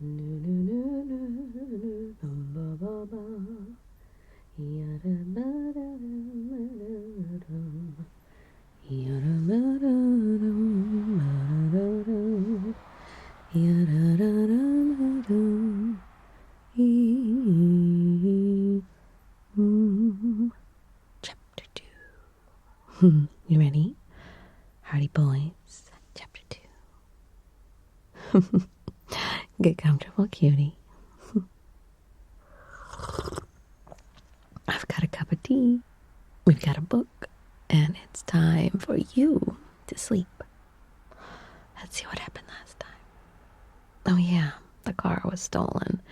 Chapter 2. You ready? Hardy boys. Chapter 2. Get comfortable, cutie. I've got a cup of tea. We've got a book. And it's time for you to sleep. Let's see what happened last time. Oh yeah, the car was stolen.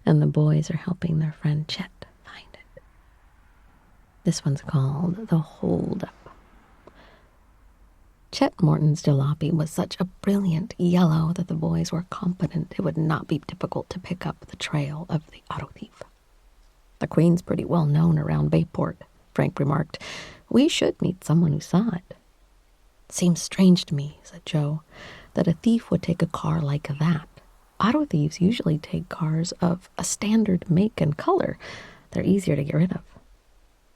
And the boys are helping their friend Chet find it. This one's called The Hold Up. Chet Morton's jalopy was such a brilliant yellow that the boys were confident it would not be difficult to pick up the trail of the auto thief. The Queen's pretty well known around Bayport, Frank remarked. We should meet someone who saw it. Seems strange to me, said Joe, that a thief would take a car like that. Auto thieves usually take cars of a standard make and color. They're easier to get rid of.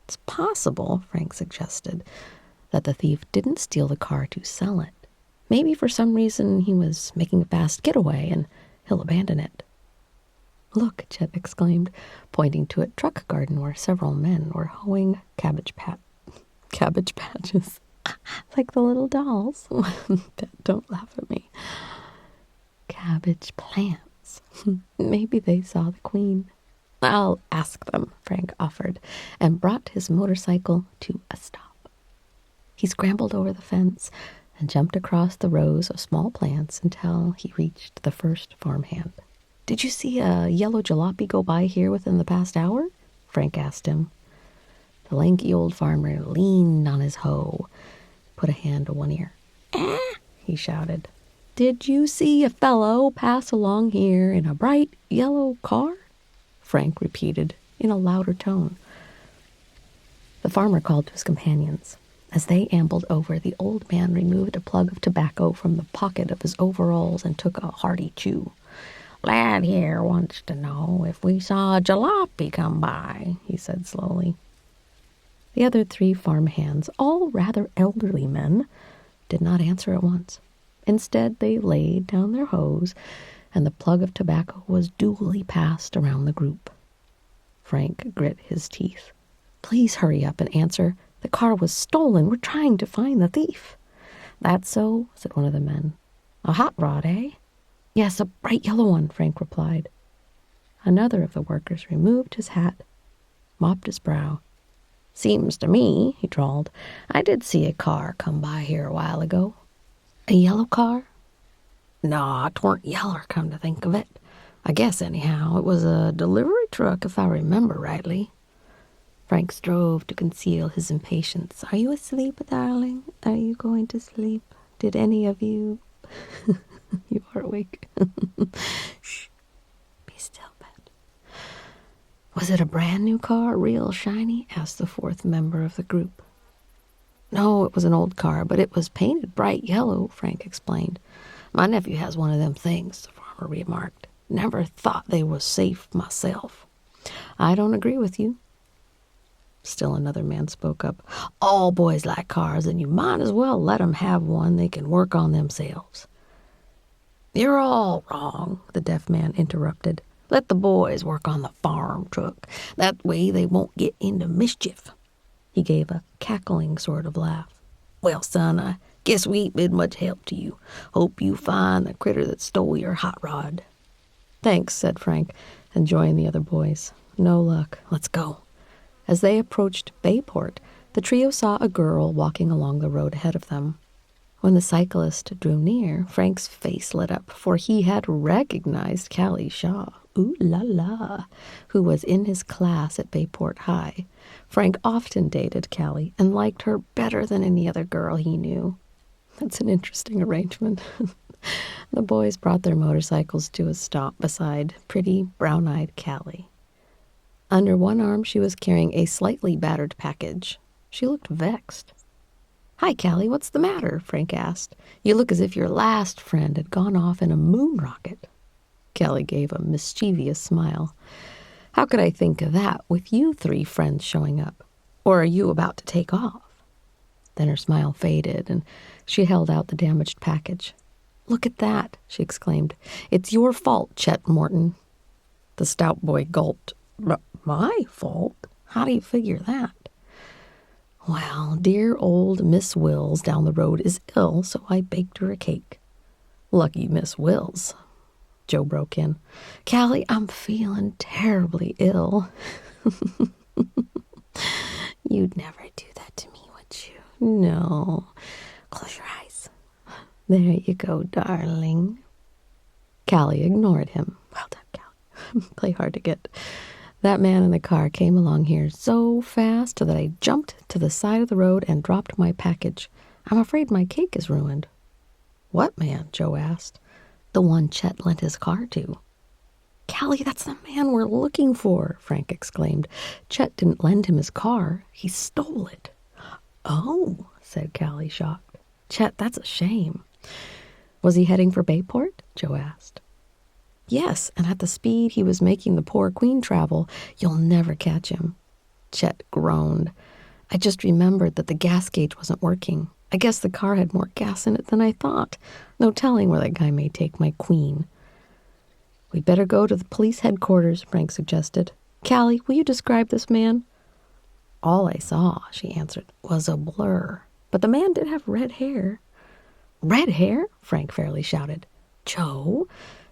It's possible, Frank suggested, that the thief didn't steal the car to sell it. Maybe for some reason he was making a fast getaway and he'll abandon it. Look, Chet exclaimed, pointing to a truck garden where several men were hoeing cabbage patches. Like the little dolls. Don't laugh at me. Cabbage plants. Maybe they saw the Queen. I'll ask them, Frank offered, and brought his motorcycle to a stop. He scrambled over the fence and jumped across the rows of small plants until he reached the first farmhand. Did you see a yellow jalopy go by here within the past hour? Frank asked him. The lanky old farmer leaned on his hoe, put a hand to one ear. He shouted. Did you see a fellow pass along here in a bright yellow car? Frank repeated in a louder tone. The farmer called to his companions. As they ambled over, the old man removed a plug of tobacco from the pocket of his overalls and took a hearty chew. Lad here wants to know if we saw a jalopy come by, he said slowly. The other 3 farmhands, all rather elderly men, did not answer at once. Instead, they laid down their hoes, and the plug of tobacco was duly passed around the group. Frank grit his teeth. Please hurry up and answer. The car was stolen. We're trying to find the thief. That's so, said one of the men. A hot rod, eh? Yes, a bright yellow one, Frank replied. Another of the workers removed his hat, mopped his brow. Seems to me, he drawled, I did see a car come by here a while ago. A yellow car? Nah, 'twarn't yeller, come to think of it. I guess, anyhow, it was a delivery truck, if I remember rightly. Frank strove to conceal his impatience. Are you asleep, darling? Are you going to sleep? Did any of you... You are awake. Shh. Be still, pet. Was it a brand new car, real shiny? Asked the 4th member of the group. No, it was an old car, but it was painted bright yellow, Frank explained. My nephew has one of them things, the farmer remarked. Never thought they was safe myself. I don't agree with you. Still another man spoke up. All boys like cars, and you might as well let 'em have one they can work on themselves. You're all wrong, the deaf man interrupted. Let the boys work on the farm truck. That way they won't get into mischief. He gave a cackling sort of laugh. Well, son, I guess we ain't been much help to you. Hope you find the critter that stole your hot rod. Thanks, said Frank, and joined the other boys. No luck. Let's go. As they approached Bayport, the trio saw a girl walking along the road ahead of them. When the cyclist drew near, Frank's face lit up, for he had recognized Callie Shaw, ooh la la, who was in his class at Bayport High. Frank often dated Callie and liked her better than any other girl he knew. That's an interesting arrangement. The boys brought their motorcycles to a stop beside pretty, brown-eyed Callie. Under one arm, she was carrying a slightly battered package. She looked vexed. Hi, Callie, what's the matter? Frank asked. You look as if your last friend had gone off in a moon rocket. Callie gave a mischievous smile. How could I think of that with you three friends showing up? Or are you about to take off? Then her smile faded, and she held out the damaged package. Look at that, she exclaimed. It's your fault, Chet Morton. The stout boy gulped. My fault? How do you figure that? Well, dear old Miss Wills down the road is ill, so I baked her a cake. Lucky Miss Wills, Joe broke in. Callie, I'm feeling terribly ill. You'd never do that to me, would you? No. Close your eyes. There you go, darling. Callie ignored him. Well done, Callie. Play hard to get. That man in the car came along here so fast that I jumped to the side of the road and dropped my package. I'm afraid my cake is ruined. What man? Joe asked. The one Chet lent his car to. Callie, that's the man we're looking for, Frank exclaimed. Chet didn't lend him his car. He stole it. Oh, said Callie, shocked. Chet, that's a shame. Was he heading for Bayport? Joe asked. Yes, and at the speed he was making the poor queen travel, you'll never catch him. Chet groaned. I just remembered that the gas gauge wasn't working. I guess the car had more gas in it than I thought. No telling where that guy may take my queen. We'd better go to the police headquarters, Frank suggested. Callie, will you describe this man? All I saw, she answered, was a blur. But the man did have red hair. Red hair? Frank fairly shouted. Joe,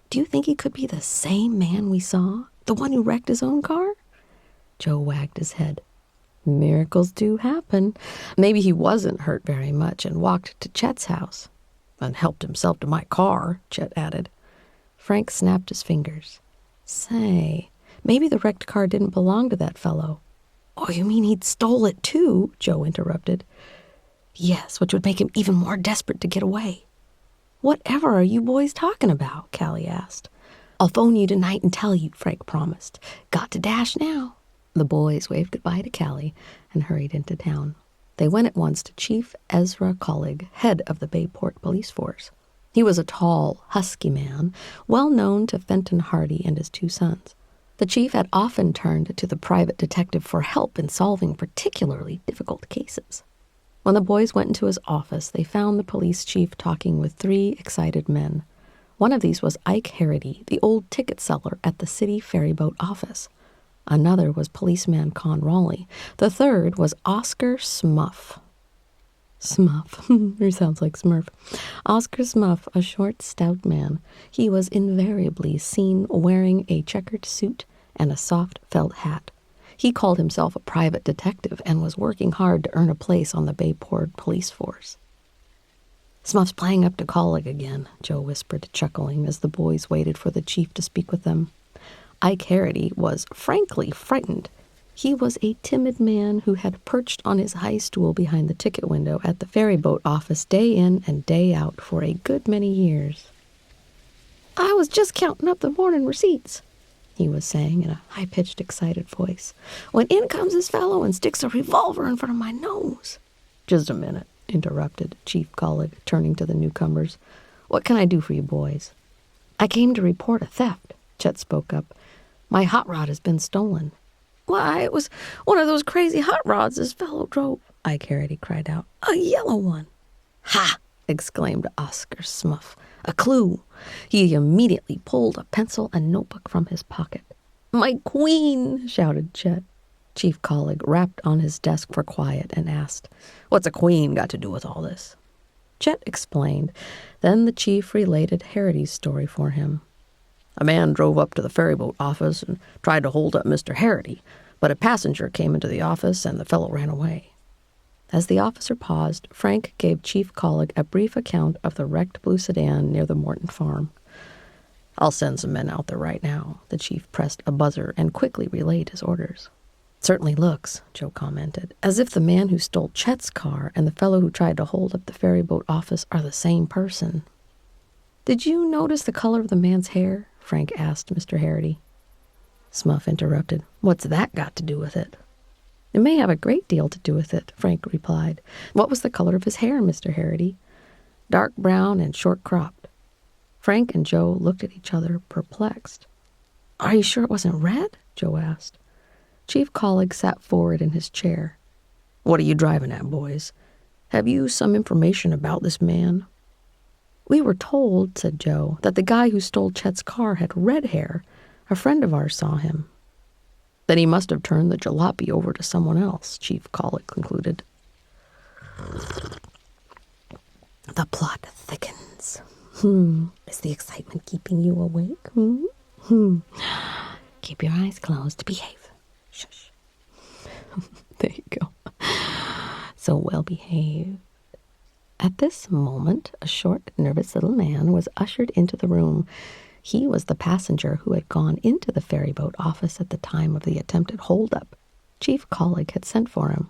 do you think he could be the same man we saw? The one who wrecked his own car? Joe wagged his head. Miracles do happen. Maybe he wasn't hurt very much and walked to Chet's house. And helped himself to my car, Chet added. Frank snapped his fingers. Say, maybe the wrecked car didn't belong to that fellow. Oh, you mean he'd stole it too? Joe interrupted. Yes, which would make him even more desperate to get away. Whatever are you boys talking about? Callie asked. I'll phone you tonight and tell you, Frank promised. Got to dash now. The boys waved goodbye to Callie and hurried into town. They went at once to Chief Ezra Collig, head of the Bayport police force. He was a tall, husky man, well known to Fenton Hardy and his two sons. The chief had often turned to the private detective for help in solving particularly difficult cases. When the boys went into his office, they found the police chief talking with three excited men. One of these was Ike Harrity, the old ticket seller at the city ferryboat office. Another was policeman Con Raleigh. The third was Oscar Smuff. Smuff. He sounds like Smurf. Oscar Smuff, a short, stout man. He was invariably seen wearing a checkered suit and a soft felt hat. He called himself a private detective and was working hard to earn a place on the Bayport police force. Smuff's playing up to Collig again, Joe whispered, chuckling, as the boys waited for the chief to speak with them. Ike Harrity was frankly frightened. He was a timid man who had perched on his high stool behind the ticket window at the ferryboat office day in and day out for a good many years. I was just counting up the morning receipts, he was saying in a high-pitched, excited voice, when in comes this fellow and sticks a revolver in front of my nose. Just a minute, interrupted Chief Collig, turning to the newcomers. What can I do for you boys? I came to report a theft, Chet spoke up. My hot rod has been stolen. Why, it was one of those crazy hot rods this fellow drove, Ike Harrity cried out. A yellow one. Ha! Exclaimed Oscar Smuff. A clue. He immediately pulled a pencil and notebook from his pocket. My queen, shouted Chet. Chief Collig rapped on his desk for quiet and asked, What's a queen got to do with all this? Chet explained. Then the chief related Harrity's story for him. A man drove up to the ferryboat office and tried to hold up Mr. Harrity, but a passenger came into the office and the fellow ran away. As the officer paused, Frank gave Chief Collig a brief account of the wrecked blue sedan near the Morton farm. I'll send some men out there right now. The chief pressed a buzzer and quickly relayed his orders. Certainly looks, Joe commented, as if the man who stole Chet's car and the fellow who tried to hold up the ferryboat office are the same person. Did you notice the color of the man's hair? Frank asked Mr. Harrity. Smuff interrupted. What's that got to do with it? It may have a great deal to do with it, Frank replied. What was the color of his hair, Mr. Harrity? Dark brown and short-cropped. Frank and Joe looked at each other, perplexed. "Are you sure it wasn't red?" Joe asked. Chief Colleague sat forward in his chair. "What are you driving at, boys? Have you some information about this man?" "We were told," said Joe, "that the guy who stole Chet's car had red hair. A friend of ours saw him." "Then he must have turned the jalopy over to someone else," Chief Colleague concluded. "The plot thickens. Is the excitement keeping you awake? Keep your eyes closed. Behave. Shush." There you go. So well behaved. At this moment, a short, nervous little man was ushered into the room. He was the passenger who had gone into the ferryboat office at the time of the attempted holdup. Chief Colleague had sent for him.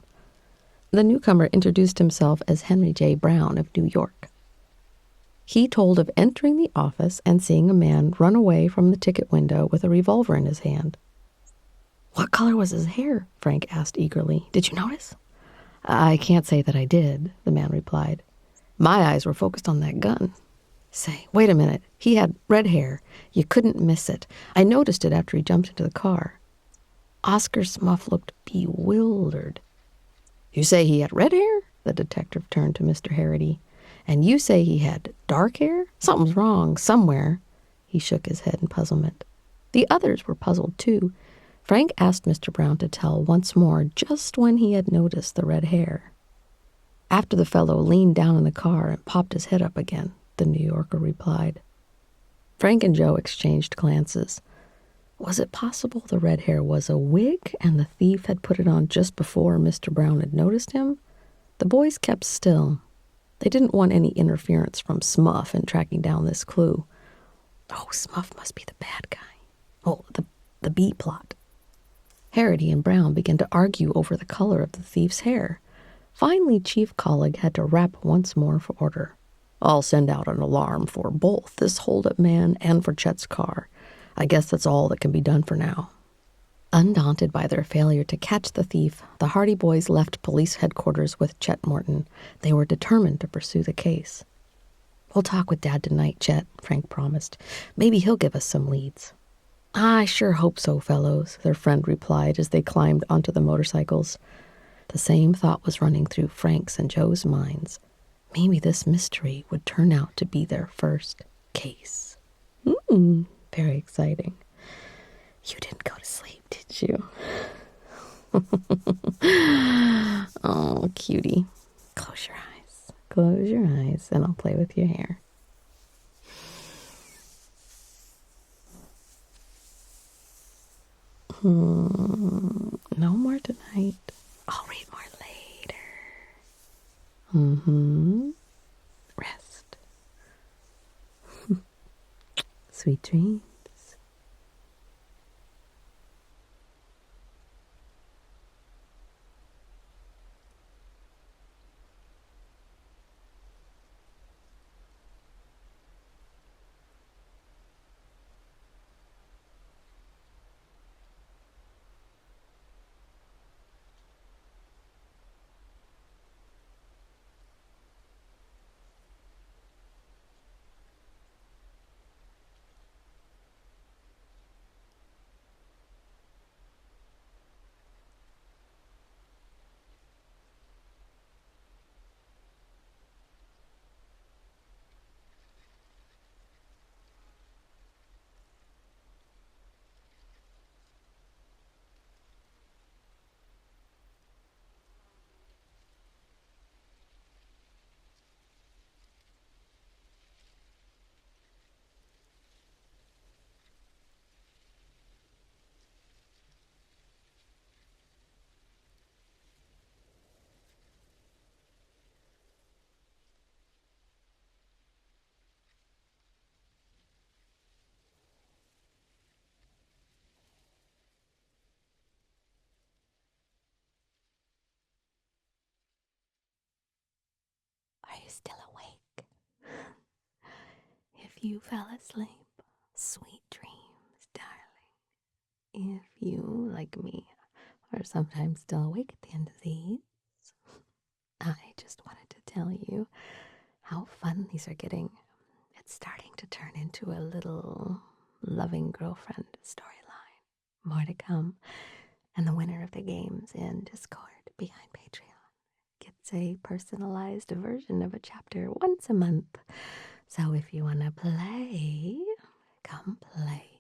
The newcomer introduced himself as Henry J. Brown of New York. He told of entering the office and seeing a man run away from the ticket window with a revolver in his hand. "What color was his hair?" Frank asked eagerly. "Did you notice?" "I can't say that I did," the man replied. "My eyes were focused on that gun." "Say, wait a minute. He had red hair. You couldn't miss it. I noticed it after he jumped into the car." Oscar Smuff looked bewildered. "You say he had red hair?" The detective turned to Mr. Harity. "And you say he had dark hair? Something's wrong somewhere." He shook his head in puzzlement. The others were puzzled too. Frank asked Mr. Brown to tell once more just when he had noticed the red hair. "After the fellow leaned down in the car and popped his head up again," the New Yorker replied. Frank and Joe exchanged glances. Was it possible the red hair was a wig and the thief had put it on just before Mr. Brown had noticed him? The boys kept still. They didn't want any interference from Smuff in tracking down this clue. Oh, Smuff must be the bad guy. Oh, the B plot. Harity and Brown began to argue over the color of the thief's hair. Finally, Chief Colleague had to rap once more for order. "I'll send out an alarm for both this holdup man and for Chet's car. I guess that's all that can be done for now." Undaunted by their failure to catch the thief, the Hardy boys left police headquarters with Chet Morton. They were determined to pursue the case. "We'll talk with Dad tonight, Chet," Frank promised. "Maybe he'll give us some leads." "I sure hope so, fellows," their friend replied as they climbed onto the motorcycles. The same thought was running through Frank's and Joe's minds. Maybe this mystery would turn out to be their first case. Very exciting. You didn't go to sleep, did you? Oh, cutie. Close your eyes. Close your eyes, and I'll play with your hair. No more tonight. I'll read more later. Rest. Sweet dreams. Are you still awake? If you fell asleep, sweet dreams, darling. If you, like me, are sometimes still awake at the end of these, I just wanted to tell you how fun these are getting It's starting to turn into a little loving girlfriend storyline. More to come. And the winner of the games in Discord behind Patreon gets a personalized version of a chapter once a month. So if you want to play, come play.